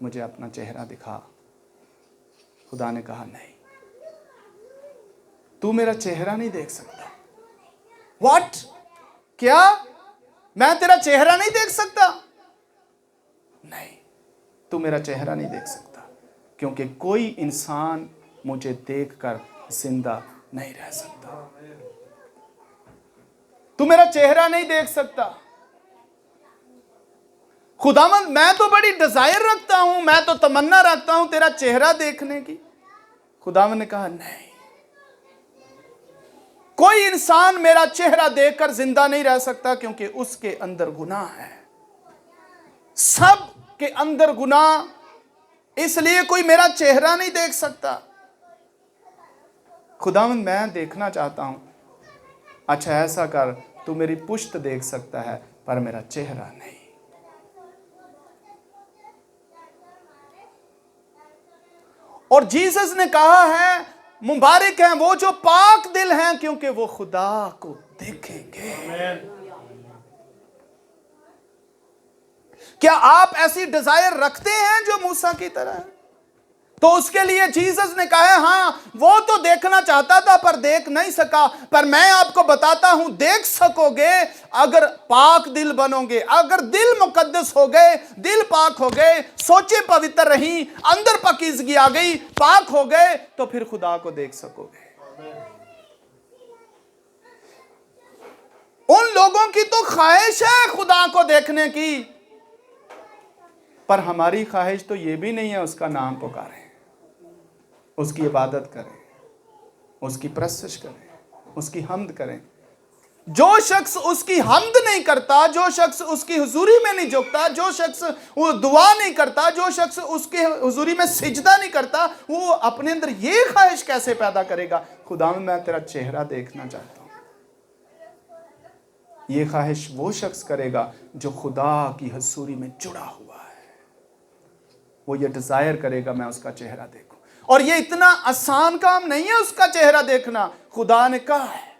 मुझे अपना चेहरा दिखा। खुदा ने कहा नहीं, तू मेरा चेहरा नहीं देख सकता। व्हाट? क्या मैं तेरा चेहरा नहीं देख सकता? नहीं, तू मेरा चेहरा नहीं देख सकता, क्योंकि कोई इंसान मुझे देखकर जिंदा नहीं रह सकता। तू मेरा चेहरा नहीं देख सकता। खुदावंद मैं तो बड़ी डिजायर रखता हूं, मैं तो तमन्ना रखता हूं तेरा चेहरा देखने की। खुदावंद ने कहा नहीं, कोई इंसान मेरा चेहरा देखकर जिंदा नहीं रह सकता, क्योंकि उसके अंदर गुनाह है, सब के अंदर गुनाह, इसलिए कोई मेरा चेहरा नहीं देख सकता। खुदावंद मैं देखना चाहता हूं। अच्छा ऐसा कर, तू मेरी पुश्त देख सकता है पर मेरा चेहरा नहीं। और जीसस ने कहा है मुबारक हैं वो जो पाक दिल हैं, क्योंकि वो खुदा को देखेंगे। क्या आप ऐसी डिजायर रखते हैं जो मूसा की तरह है? तो उसके लिए जीसस ने कहा है हाँ, वो तो देखना चाहता था पर देख नहीं सका, पर मैं आपको बताता हूं देख सकोगे अगर पाक दिल बनोगे, अगर दिल मुकद्दस हो गए, दिल पाक हो गए, सोचे पवित्र रही, अंदर पाकीज़गी आ गई, पाक हो गए, तो फिर खुदा को देख सकोगे। उन लोगों की तो ख्वाहिश है खुदा को देखने की, पर हमारी ख्वाहिश तो ये भी नहीं है उसका नाम पुकारें, उसकी इबादत करें, उसकी प्रशंसा करें, उसकी हम्द करें। जो शख्स उसकी हम्द नहीं करता, जो शख्स उसकी हुजूरी में नहीं झुकता, जो शख्स वो दुआ नहीं करता, जो शख्स उसके हुजूरी में सिजदा नहीं करता, वो अपने अंदर ये ख्वाहिश कैसे पैदा करेगा, खुदावंद मैं तेरा चेहरा देखना चाहता हूं। ये ख्वाहिश वो शख्स करेगा जो खुदा की हुजूरी में जुड़ा हुआ है। वो ये डिजायर करेगा मैं उसका चेहरा देखूं। और ये इतना आसान काम नहीं है उसका चेहरा देखना, खुदा ने कहा है।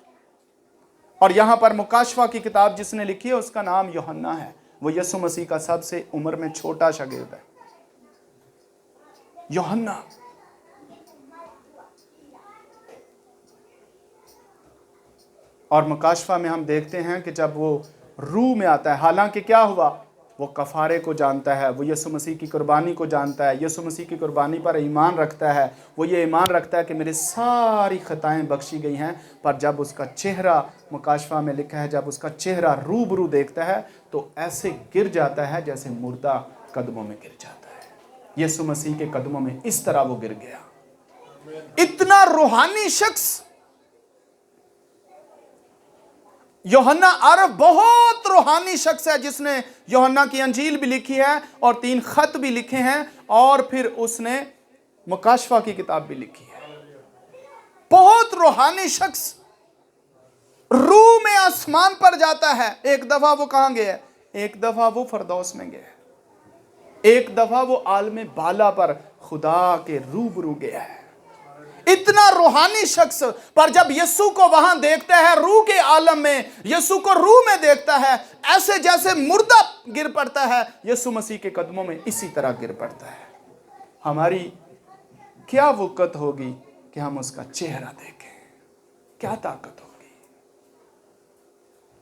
और यहां पर मुकाशवा की किताब जिसने लिखी है उसका नाम यूहन्ना है। वो यीशु मसीह का सबसे उम्र में छोटा शागिर्द है, यूहन्ना। और मुकाशवा में हम देखते हैं कि जब वो रूह में आता है, हालांकि क्या हुआ, वो कफारे को जानता है, वो यीशु मसीह की कुर्बानी को जानता है, यीशु मसीह की कुर्बानी पर ईमान रखता है, वो ये ईमान रखता है कि मेरी सारी खताएं बख्शी गई हैं। पर जब उसका चेहरा, मुकाशवा में लिखा है, जब उसका चेहरा रूबरू देखता है तो ऐसे गिर जाता है जैसे मुर्दा कदमों में गिर जाता है। यीशु मसीह के कदमों में इस तरह वो गिर गया। इतना रूहानी शख्स यूहन्ना अरब बहुत रूहानी शख्स है, जिसने यूहन्ना की अंजील भी लिखी है और 3 खत भी लिखे हैं, और फिर उसने मुकाशवा की किताब भी लिखी है। बहुत रूहानी शख्स रूह में आसमान पर जाता है। एक दफा वो कहां गया, एक दफा वो फरदौस में गया, एक दफा वो आलम बाला पर खुदा के रूबरू गया है। इतना रूहानी शख्स, पर जब यीशु को वहां देखता है रूह के आलम में, यीशु को रूह में देखता है, ऐसे जैसे मुर्दा गिर पड़ता है, यीशु मसीह के कदमों में इसी तरह गिर पड़ता है। हमारी क्या वक़्त होगी कि हम उसका चेहरा देखें, क्या ताकत होगी।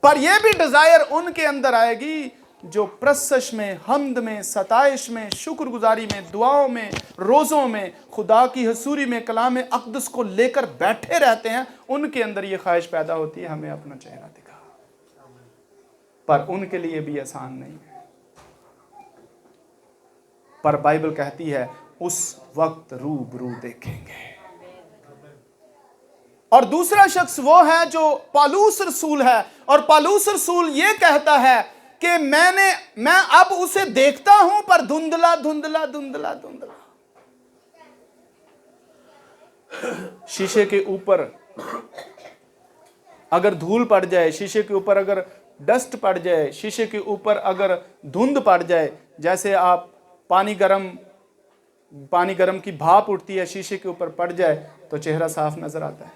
पर यह भी डिजायर उनके अंदर आएगी जो प्रसश में, हम्द में, सताइश में, शुक्रगुजारी में, दुआओं में, रोज़ों में, खुदा की हसूरी में, कलाम अक़दस को लेकर बैठे रहते हैं। उनके अंदर ये ख्वाहिश पैदा होती है हमें अपना चेहरा दिखा। पर उनके लिए भी आसान नहीं है। पर बाइबल कहती है उस वक्त रूबरू देखेंगे। और दूसरा शख्स वो है जो पौलुस रसूल है, और पौलुस रसूल ये कहता है कि मैं अब उसे देखता हूं पर धुंधला धुंधला धुंधला धुंधला। शीशे के ऊपर अगर धूल पड़ जाए, शीशे के ऊपर अगर डस्ट पड़ जाए, शीशे के ऊपर अगर धुंध पड़ जाए, जैसे आप पानी गरम की भाप उठती है, शीशे के ऊपर पड़ जाए तो चेहरा साफ नजर आता है?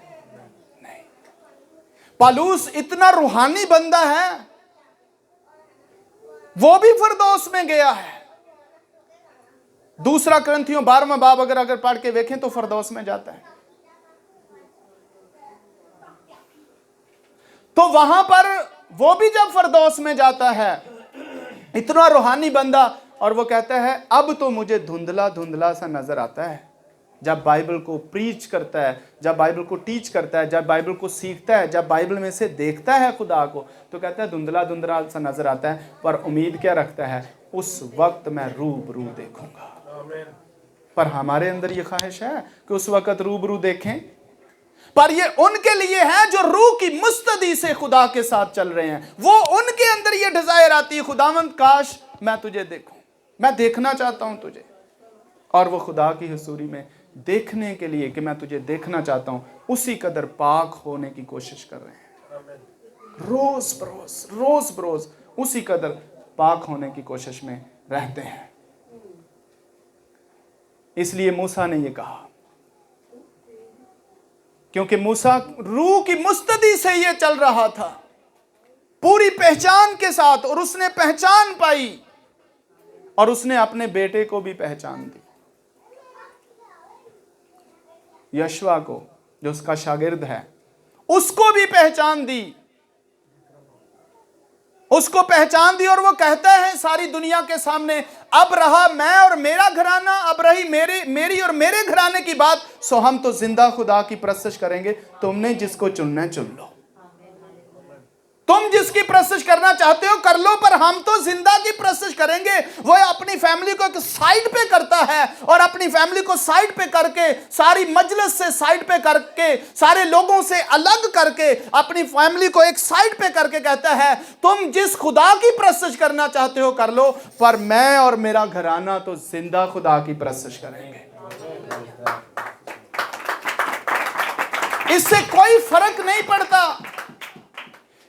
नहीं। पौलुस इतना रूहानी बंदा है, वो भी फिरदौस में गया है। दूसरा करंथियों 12वां बाब अगर पढ़ के देखें तो फिरदौस में जाता है। तो वहां पर वो भी जब फिरदौस में जाता है, इतना रूहानी बंदा, और वो कहता है अब तो मुझे धुंधला धुंधला सा नजर आता है। जब बाइबल को प्रीच करता है, जब बाइबल को टीच करता है, जब बाइबल को सीखता है, जब बाइबल में से देखता है खुदा को, तो कहता है धुंधला धुंधला सा नजर आता है। पर उम्मीद क्या रखता है, उस वक्त मैं रूबरू देखूंगा। पर हमारे अंदर ये ख्वाहिश है कि उस वक्त रूबरू देखें? पर ये उनके लिए है जो रूह की मुस्तदी से खुदा के साथ चल रहे हैं। वो उनके अंदर ये डिजायर आती है, खुदावंद काश मैं तुझे देखूं, मैं देखना चाहता हूं तुझे। और वो खुदा की हुजूरी में देखने के लिए कि मैं तुझे देखना चाहता हूं, उसी कदर पाक होने की कोशिश कर रहे हैं। रोज बरोज उसी कदर पाक होने की कोशिश में रहते हैं। इसलिए मूसा ने यह कहा, क्योंकि मूसा रूह की मुस्तदी से ये चल रहा था पूरी पहचान के साथ, और उसने पहचान पाई, और उसने अपने बेटे को भी पहचान दी, यशवा को जो उसका शागिर्द है, उसको भी पहचान दी, उसको पहचान दी। और वो कहता है सारी दुनिया के सामने, अब रहा मैं और मेरा घराना, अब रही मेरी और मेरे घराने की बात, सो हम तो जिंदा खुदा की परस्तिश करेंगे। तुमने जिसको चुनना है चुन लो, तुम जिसकी परस्तिश करना चाहते हो कर लो, पर हम तो जिंदा की परस्तिश करेंगे। वो अपनी फैमिली को एक साइड पे करता है और अपनी फैमिली को साइड पे करके, सारी मजलिस से साइड पे करके, सारे लोगों से अलग करके, अपनी फैमिली को एक साइड पे करके कहता है तुम जिस खुदा की परस्तिश करना चाहते हो कर लो, पर मैं और मेरा घराना तो जिंदा खुदा की परस्तिश करेंगे। इससे कोई फर्क नहीं पड़ता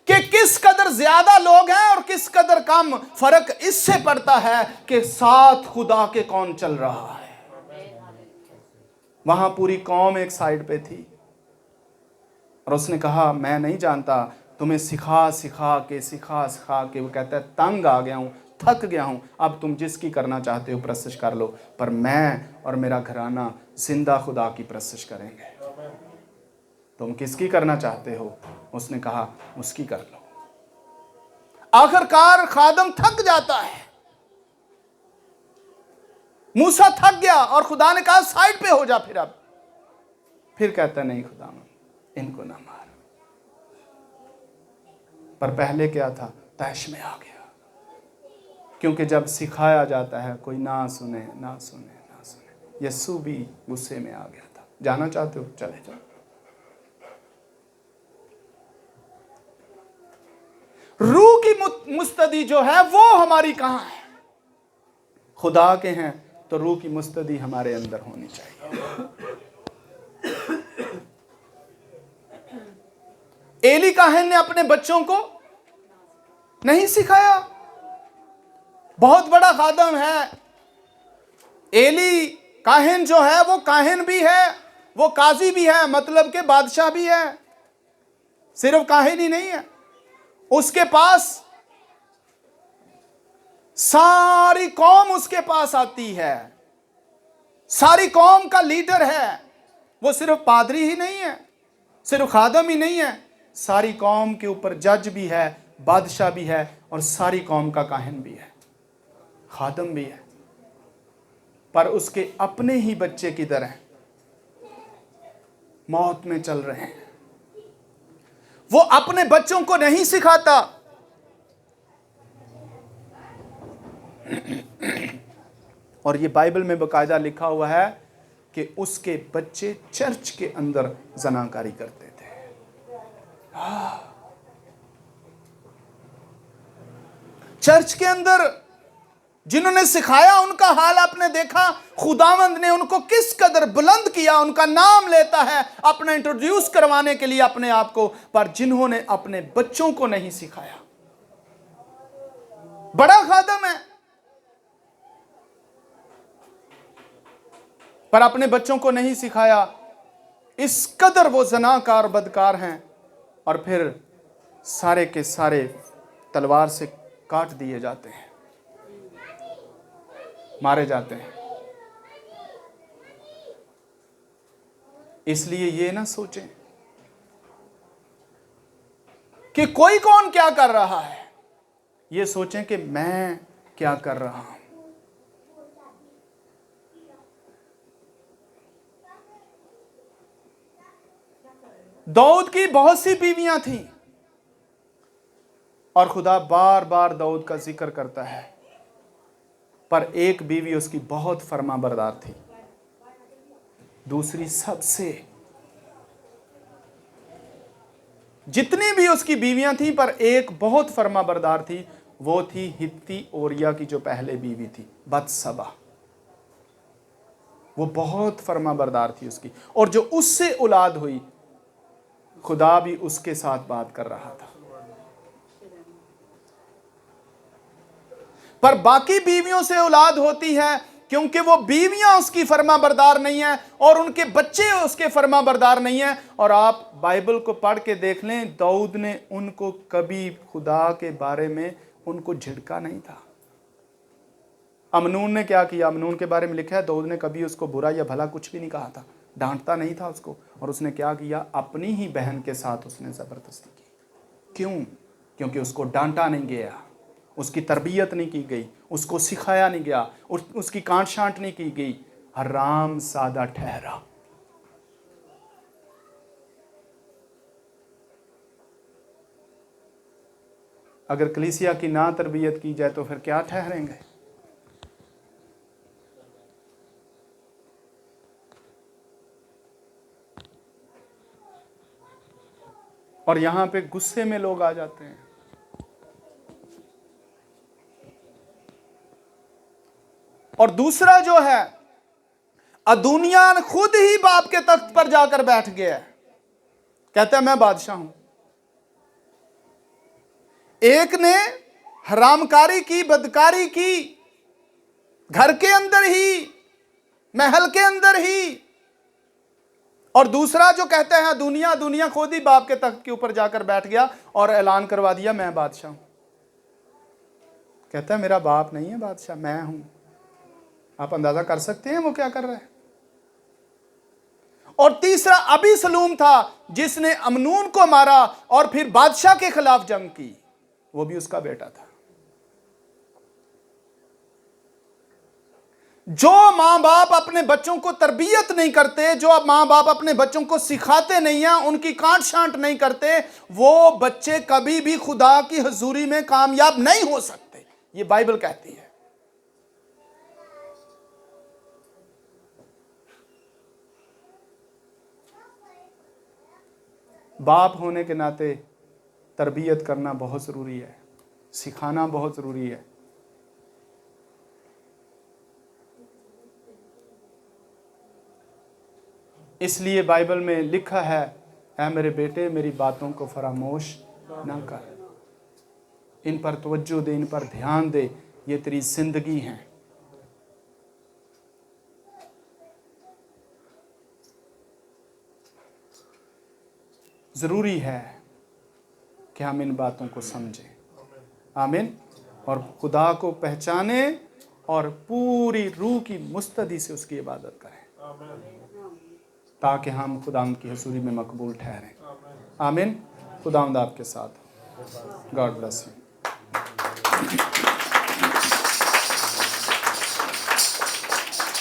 कि किस कदर ज्यादा लोग हैं और किस कदर कम। फर्क इससे पड़ता है कि साथ खुदा के कौन चल रहा है। वहां पूरी कौम एक साइड पे थी और उसने कहा मैं नहीं जानता, तुम्हें सिखा सिखा के वो कहता है तंग आ गया हूं, थक गया हूं, अब तुम जिसकी करना चाहते हो परस्तिश कर लो, पर मैं और मेरा घराना जिंदा खुदा की परस्तिश करेंगे। तुम किसकी करना चाहते हो? उसने कहा उसकी कर लो। आखिरकार खादम थक जाता है। मूसा थक गया और खुदा ने कहा साइड पे हो जा। फिर कहता नहीं खुदा इनको ना मार। पर पहले क्या था? तैश में आ गया, क्योंकि जब सिखाया जाता है कोई ना सुने ना सुने ना सुने। यीशु भी गुस्से में आ गया था। जाना चाहते हो चले जाओ। रूह की मुस्तदी जो है वो हमारी कहां है? खुदा के हैं तो रूह की मुस्तदी हमारे अंदर होनी चाहिए। एली काहिन ने अपने बच्चों को नहीं सिखाया। बहुत बड़ा खादम है एली काहिन जो है, वो काहिन भी है, वो काजी भी है, मतलब के बादशाह भी है। सिर्फ काहिन ही नहीं है, उसके पास सारी कौम उसके पास आती है, सारी कौम का लीडर है। वो सिर्फ पादरी ही नहीं है, सिर्फ खादम ही नहीं है, सारी कौम के ऊपर जज भी है, बादशाह भी है और सारी कौम का काहिन भी है, खादम भी है। पर उसके अपने ही बच्चे किधर हैं? मौत में चल रहे हैं। वो अपने बच्चों को नहीं सिखाता। और ये बाइबल में बकायदा लिखा हुआ है कि उसके बच्चे चर्च के अंदर जनाकारी करते थे। चर्च के अंदर जिन्होंने सिखाया उनका हाल आपने देखा। खुदावंद ने उनको किस कदर बुलंद किया, उनका नाम लेता है अपना इंट्रोड्यूस करवाने के लिए अपने आप को। पर जिन्होंने अपने बच्चों को नहीं सिखाया, बड़ा खादम है पर अपने बच्चों को नहीं सिखाया, इस कदर वो जनाकार बदकार हैं और फिर सारे के सारे तलवार से काट दिए जाते हैं, मारे जाते हैं। इसलिए ये ना सोचें कि कोई कौन क्या कर रहा है, ये सोचें कि मैं क्या कर रहा हूं। दाऊद की बहुत सी बीवियां थीं और खुदा बार बार दाऊद का जिक्र करता है, पर एक बीवी उसकी बहुत फरमाबरदार थी, दूसरी सबसे। जितनी भी उसकी बीवियां थीं पर एक बहुत फरमाबरदार थी, वो थी हित्ती ओरिया की जो पहले बीवी थी, बत्सबा। वो बहुत फरमाबरदार थी उसकी, और जो उससे औलाद हुई खुदा भी उसके साथ बात कर रहा था। पर बाकी बीवियों से औलाद होती है क्योंकि वो बीवियां उसकी फरमाबरदार नहीं है और उनके बच्चे उसके फरमाबरदार नहीं है। और आप बाइबल को पढ़ के देख लें, दाऊद ने उनको कभी खुदा के बारे में उनको झिड़का नहीं था। अमनून ने क्या किया? अमनून के बारे में लिखा है दाऊद ने कभी उसको बुरा या भला कुछ भी नहीं कहा था, डांटता नहीं था उसको। और उसने क्या किया? अपनी ही बहन के साथ उसने जबरदस्ती की। क्यों? क्योंकि उसको डांटा नहीं गया, उसकी तरबियत नहीं की गई, उसको सिखाया नहीं गया, उसकी कांट छांट नहीं की गई, हराम सादा ठहरा। अगर कलीसिया की ना तरबियत की जाए तो फिर क्या ठहरेंगे? और यहां पे गुस्से में लोग आ जाते हैं। और दूसरा जो है, अदुनियान खुद ही बाप के तख्त पर जाकर बैठ गया है, कहता है मैं बादशाह हूं। एक ने हरामकारी की, बदकारी की, घर के अंदर ही, महल के अंदर ही, और दूसरा जो कहता है दुनिया दुनिया खुद ही बाप के तख्त के ऊपर जाकर बैठ गया और ऐलान करवा दिया मैं बादशाह हूं। कहता है मेरा बाप नहीं है बादशाह, मैं हूं। आप अंदाजा कर सकते हैं वो क्या कर रहा है। और तीसरा अबीसलूम था, जिसने अमनून को मारा और फिर बादशाह के खिलाफ जंग की, वो भी उसका बेटा था। जो मां बाप अपने बच्चों को तरबियत नहीं करते, जो मां बाप अपने बच्चों को सिखाते नहीं हैं, उनकी काट छांट नहीं करते, वो बच्चे कभी भी खुदा की हजूरी में कामयाब नहीं हो सकते। ये बाइबल कहती है। बाप होने के नाते तरबियत करना बहुत ज़रूरी है, सिखाना बहुत ज़रूरी है। इसलिए बाइबल में लिखा है, ऐ मेरे बेटे मेरी बातों को फरामोश ना कर, इन पर तवज्जो दे, इन पर ध्यान दे, ये तेरी जिंदगी है। ज़रूरी है कि हम इन बातों को समझें। आमीन। और खुदा को पहचाने और पूरी रूह की मुस्तदी से उसकी इबादत करें, ताकि हम खुदावंद की हजूरी में मकबूल ठहरें। आमीन। खुदावंद आपके साथ। God bless you.